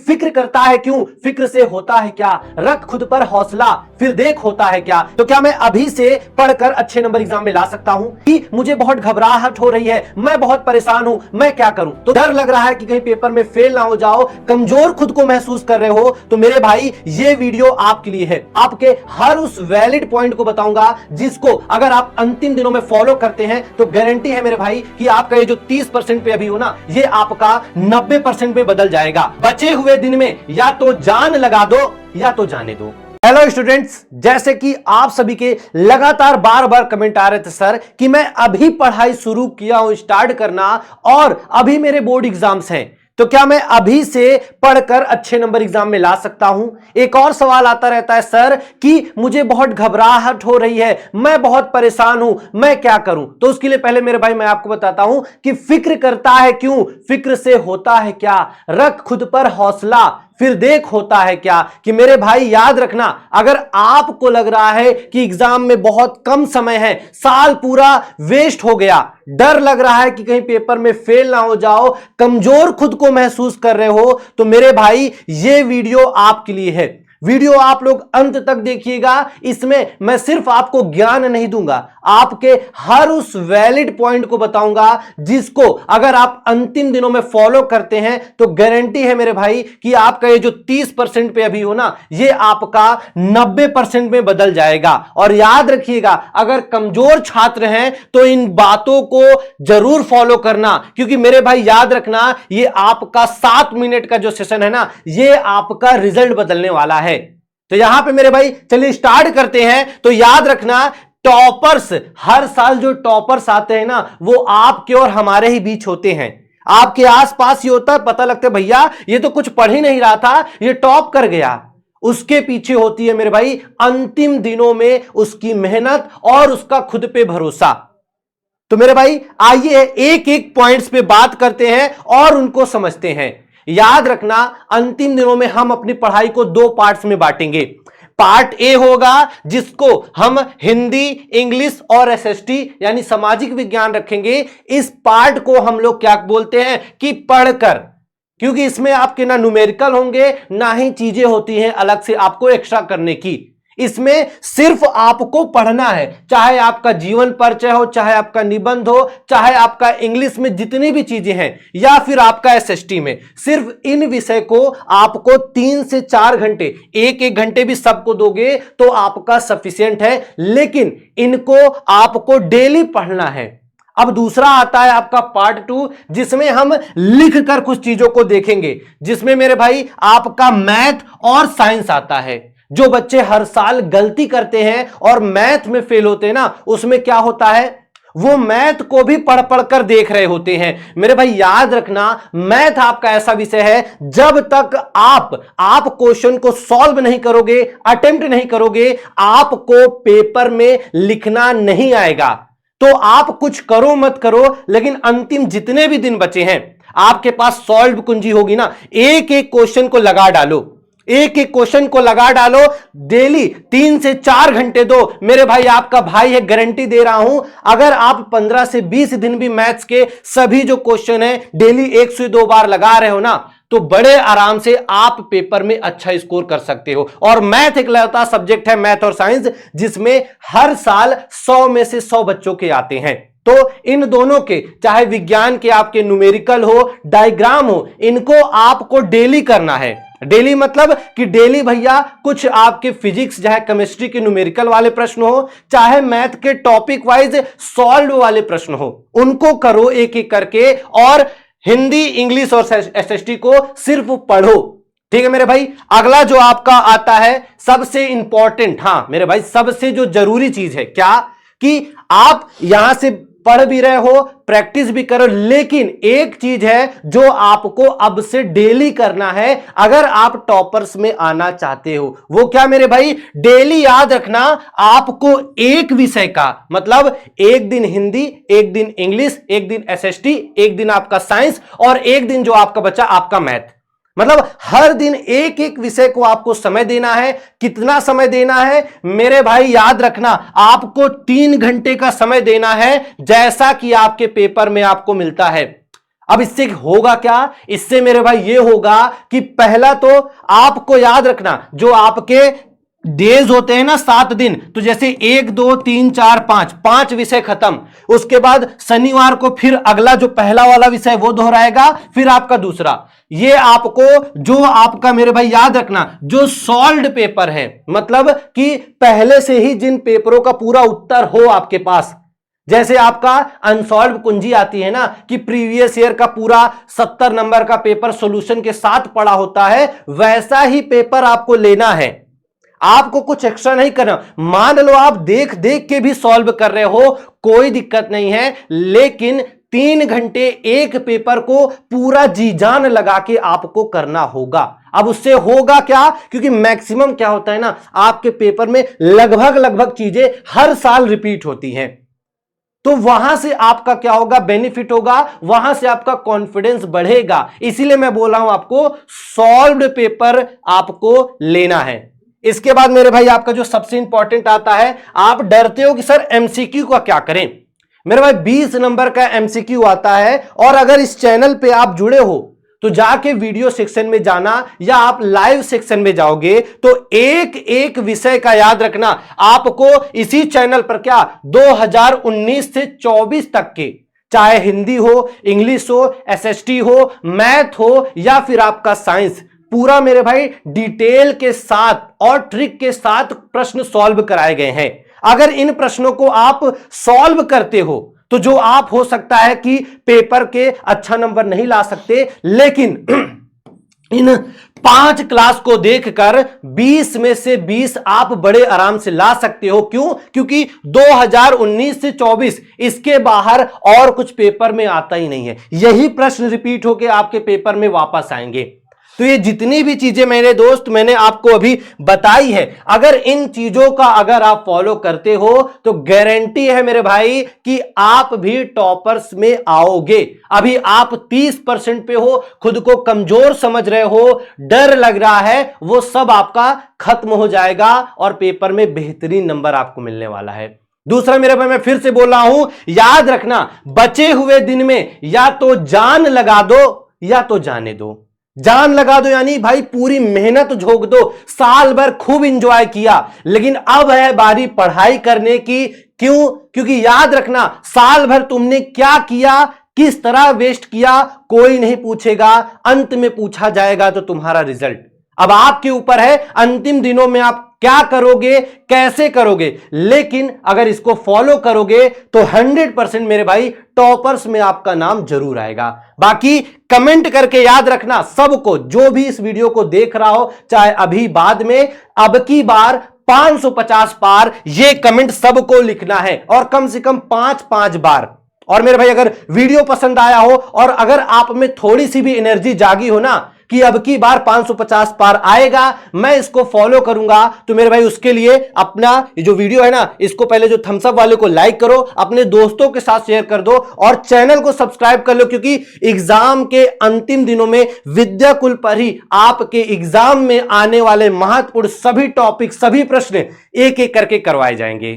फिक्र करता है क्यों, फिक्र से होता है क्या, रख खुद पर हौसला फिर देख होता है क्या। तो क्या मैं अभी से पढ़कर अच्छे नंबर एग्जाम में ला सकता हूं? कि मुझे बहुत घबराहट हो रही है, मैं बहुत परेशान हूं, मैं क्या करूं? तो डर लग रहा है कि कहीं पेपर में फेल ना हो जाओ, कमजोर खुद को महसूस कर रहे हो, तो मेरे भाई ये वीडियो आपके लिए है। आपके हर उस वैलिड पॉइंट को बताऊंगा जिसको अगर आप अंतिम दिनों में फॉलो करते हैं तो गारंटी है मेरे भाई कि आपका ये जो 30% पे अभी हो ना, ये आपका 90% पे बदल जाएगा। बचे हुए दिन में या तो जान लगा दो या तो जाने दो। हेलो स्टूडेंट्स, जैसे कि आप सभी के लगातार बार बार कमेंट आ रहे थे सर कि मैं अभी पढ़ाई शुरू किया हूं, स्टार्ट करना, और अभी मेरे बोर्ड एग्जाम्स हैं, तो क्या मैं अभी से पढ़कर अच्छे नंबर एग्जाम में ला सकता हूं? एक और सवाल आता रहता है सर कि मुझे बहुत घबराहट हो रही है, मैं बहुत परेशान हूं, मैं क्या करूं? तो उसके लिए पहले मेरे भाई मैं आपको बताता हूं कि फिक्र करता है क्यों, फिक्र से होता है क्या, रख खुद पर हौसला फिर देख होता है क्या। कि मेरे भाई याद रखना, अगर आपको लग रहा है कि एग्जाम में बहुत कम समय है, साल पूरा वेस्ट हो गया, डर लग रहा है कि कहीं पेपर में फेल ना हो जाओ, कमजोर खुद को महसूस कर रहे हो, तो मेरे भाई ये वीडियो आपके लिए है। वीडियो आप लोग अंत तक देखिएगा, इसमें मैं सिर्फ आपको ज्ञान नहीं दूंगा, आपके हर उस वैलिड पॉइंट को बताऊंगा जिसको अगर आप अंतिम दिनों में फॉलो करते हैं तो गारंटी है मेरे भाई कि आपका ये जो 30% पे अभी हो ना, ये आपका 90% में बदल जाएगा। और याद रखिएगा, अगर कमजोर छात्र हैं तो इन बातों को जरूर फॉलो करना, क्योंकि मेरे भाई याद रखना, ये आपका 7 मिनट का जो सेशन है ना, ये आपका रिजल्ट बदलने वाला है। तो यहां पे मेरे भाई चलिए स्टार्ट करते हैं। तो याद रखना, टॉपर्स, हर साल जो टॉपर्स आते हैं ना, वो आपके और हमारे ही बीच होते हैं, आपके आसपास ही होता है। पता लगता है भैया ये तो कुछ पढ़ ही नहीं रहा था, ये टॉप कर गया। उसके पीछे होती है मेरे भाई अंतिम दिनों में उसकी मेहनत और उसका खुद पे भरोसा। तो मेरे भाई आइए एक एक पॉइंट्स पे बात करते हैं और उनको समझते हैं। याद रखना, अंतिम दिनों में हम अपनी पढ़ाई को 2 पार्ट्स में बांटेंगे। पार्ट ए होगा जिसको हम हिंदी, इंग्लिश और एसएसटी यानी सामाजिक विज्ञान रखेंगे। इस पार्ट को हम लोग क्या बोलते हैं कि पढ़कर, क्योंकि इसमें आपके ना न्यूमेरिकल होंगे ना ही चीजें होती हैं अलग से आपको एक्स्ट्रा करने की। इसमें सिर्फ आपको पढ़ना है, चाहे आपका जीवन परिचय हो, चाहे आपका निबंध हो, चाहे आपका इंग्लिश में जितनी भी चीजें हैं, या फिर आपका एसएसटी में, सिर्फ इन विषय को आपको 3 से 4 घंटे, एक घंटे भी सबको दोगे तो आपका सफिशिएंट है, लेकिन इनको आपको डेली पढ़ना है। अब दूसरा आता है आपका पार्ट 2, जिसमें हम लिख कर कुछ चीजों को देखेंगे, जिसमें मेरे भाई आपका मैथ और साइंस आता है। जो बच्चे हर साल गलती करते हैं और मैथ में फेल होते हैं ना, उसमें क्या होता है, वो मैथ को भी पढ़ पढ़ कर देख रहे होते हैं। मेरे भाई याद रखना, मैथ आपका ऐसा विषय है, जब तक आप क्वेश्चन को सॉल्व नहीं करोगे, अटेम्प्ट नहीं करोगे, आपको पेपर में लिखना नहीं आएगा। तो आप कुछ करो मत करो, लेकिन अंतिम जितने भी दिन बचे हैं, आपके पास सॉल्व कुंजी होगी ना, एक एक क्वेश्चन को लगा डालो, एक एक क्वेश्चन को लगा डालो, डेली 3 से 4 घंटे दो। मेरे भाई आपका भाई है, गारंटी दे रहा हूं, अगर आप 15 से 20 दिन भी मैथ्स के सभी जो क्वेश्चन है डेली 1 से 2 बार लगा रहे हो ना, तो बड़े आराम से आप पेपर में अच्छा स्कोर कर सकते हो। और मैथ एक लौता सब्जेक्ट है, मैथ और साइंस, जिसमें हर साल 100 में से 100 बच्चों के आते हैं। तो इन दोनों के, चाहे विज्ञान के आपके न्यूमेरिकल हो, डायग्राम हो, इनको आपको डेली करना है। डेली मतलब कि डेली भैया कुछ आपके फिजिक्स, चाहे केमिस्ट्री के न्यूमेरिकल वाले प्रश्न हो, चाहे मैथ के टॉपिक वाइज सॉल्व वाले प्रश्न हो, उनको करो एक एक करके, और हिंदी, इंग्लिश और एसएसटी को सिर्फ पढ़ो। ठीक है मेरे भाई। अगला जो आपका आता है सबसे इंपॉर्टेंट, हां मेरे भाई सबसे जो जरूरी चीज है, क्या कि आप यहां से पढ़ भी रहे हो, प्रैक्टिस भी करो, लेकिन एक चीज है जो आपको अब से डेली करना है अगर आप टॉपर्स में आना चाहते हो। वो क्या मेरे भाई, डेली याद रखना, आपको एक विषय का, मतलब एक दिन हिंदी, एक दिन इंग्लिश, एक दिन एसएसटी, एक दिन आपका साइंस, और एक दिन जो आपका बचा आपका मैथ, मतलब हर दिन एक एक विषय को आपको समय देना है। कितना समय देना है मेरे भाई, याद रखना, आपको 3 घंटे का समय देना है, जैसा कि आपके पेपर में आपको मिलता है। अब इससे होगा क्या? इससे मेरे भाई ये होगा कि पहला तो आपको याद रखना, जो आपके डेज होते हैं ना 7 दिन, तो जैसे 1 2 3 4 5 5 विषय खत्म, उसके बाद शनिवार को फिर अगला जो पहला वाला विषय वो दोहराएगा, फिर आपका दूसरा। ये आपको जो आपका मेरे भाई याद रखना, जो सॉल्व्ड पेपर है, मतलब कि पहले से ही जिन पेपरों का पूरा उत्तर हो आपके पास, जैसे आपका अनसॉल्व कुंजी आती है ना कि प्रीवियस ईयर का पूरा 70 नंबर का पेपर सॉल्यूशन के साथ पड़ा होता है, वैसा ही पेपर आपको लेना है। आपको कुछ एक्स्ट्रा नहीं करना। मान लो आप देख देख के भी सॉल्व कर रहे हो, कोई दिक्कत नहीं है, लेकिन 3 घंटे एक पेपर को पूरा जी जान लगा के आपको करना होगा। अब उससे होगा क्या? क्योंकि मैक्सिमम क्या होता है ना, आपके पेपर में लगभग चीजें हर साल रिपीट होती हैं, तो वहां से आपका क्या होगा? बेनिफिट होगा, वहां से आपका कॉन्फिडेंस बढ़ेगा। इसीलिए मैं बोल रहा हूं आपको सॉल्व्ड पेपर आपको लेना है। इसके बाद मेरे भाई आपका जो सबसे इंपॉर्टेंट आता है, आप डरते हो कि सर एमसीक्यू का क्या करें। मेरे भाई 20 नंबर का एमसीक्यू आता है, और अगर इस चैनल पे आप जुड़े हो तो जाके वीडियो सेक्शन में जाना, या आप लाइव सेक्शन में जाओगे तो एक एक विषय का याद रखना आपको इसी चैनल पर क्या 2019 से 24 तक के, चाहे हिंदी हो, इंग्लिश हो, एसएसटी हो, मैथ हो, या फिर आपका साइंस, पूरा मेरे भाई डिटेल के साथ और ट्रिक के साथ प्रश्न सॉल्व कराए गए हैं। अगर इन प्रश्नों को आप सॉल्व करते हो तो जो आप हो सकता है कि पेपर के अच्छा नंबर नहीं ला सकते, लेकिन इन 5 क्लास को देखकर 20 में से 20 आप बड़े आराम से ला सकते हो। क्यों? क्योंकि 2019 से 24 इसके बाहर और कुछ पेपर में आता ही नहीं है। यही प्रश्न रिपीट होकर आपके पेपर में वापस आएंगे। तो ये जितनी भी चीजें मेरे दोस्त मैंने आपको अभी बताई है, अगर इन चीजों का अगर आप फॉलो करते हो तो गारंटी है मेरे भाई कि आप भी टॉपर्स में आओगे। अभी आप 30% पे हो, खुद को कमजोर समझ रहे हो, डर लग रहा है, वो सब आपका खत्म हो जाएगा और पेपर में बेहतरीन नंबर आपको मिलने वाला है। दूसरा मेरे भाई मैं फिर से बोल रहा हूं, याद रखना, बचे हुए दिन में या तो जान लगा दो या तो जाने दो। जान लगा दो यानी भाई पूरी मेहनत झोंक दो, साल भर खूब एंजॉय किया, लेकिन अब है बारी पढ़ाई करने की। क्यों? क्योंकि याद रखना, साल भर तुमने क्या किया, किस तरह वेस्ट किया, कोई नहीं पूछेगा, अंत में पूछा जाएगा तो तुम्हारा रिजल्ट। अब आपके ऊपर है अंतिम दिनों में आप क्या करोगे, कैसे करोगे, लेकिन अगर इसको फॉलो करोगे तो 100% मेरे भाई टॉपर्स में आपका नाम जरूर आएगा। बाकी कमेंट करके याद रखना सबको, जो भी इस वीडियो को देख रहा हो, चाहे अभी बाद में, अब की बार 550 पार, ये कमेंट सबको लिखना है, और कम से कम 5-5 बार। और मेरे भाई अगर वीडियो पसंद आया हो और अगर आप में थोड़ी सी भी एनर्जी जागी हो ना कि अब की बार 550 पार आएगा, मैं इसको फॉलो करूंगा, तो मेरे भाई उसके लिए अपना ये जो वीडियो है ना, इसको पहले जो थम्स अप वाले को लाइक करो, अपने दोस्तों के साथ शेयर कर दो और चैनल को सब्सक्राइब कर लो, क्योंकि एग्जाम के अंतिम दिनों में विद्याकुल पर ही आपके एग्जाम में आने वाले महत्वपूर्ण सभी टॉपिक, सभी प्रश्न एक एक करके करवाए जाएंगे।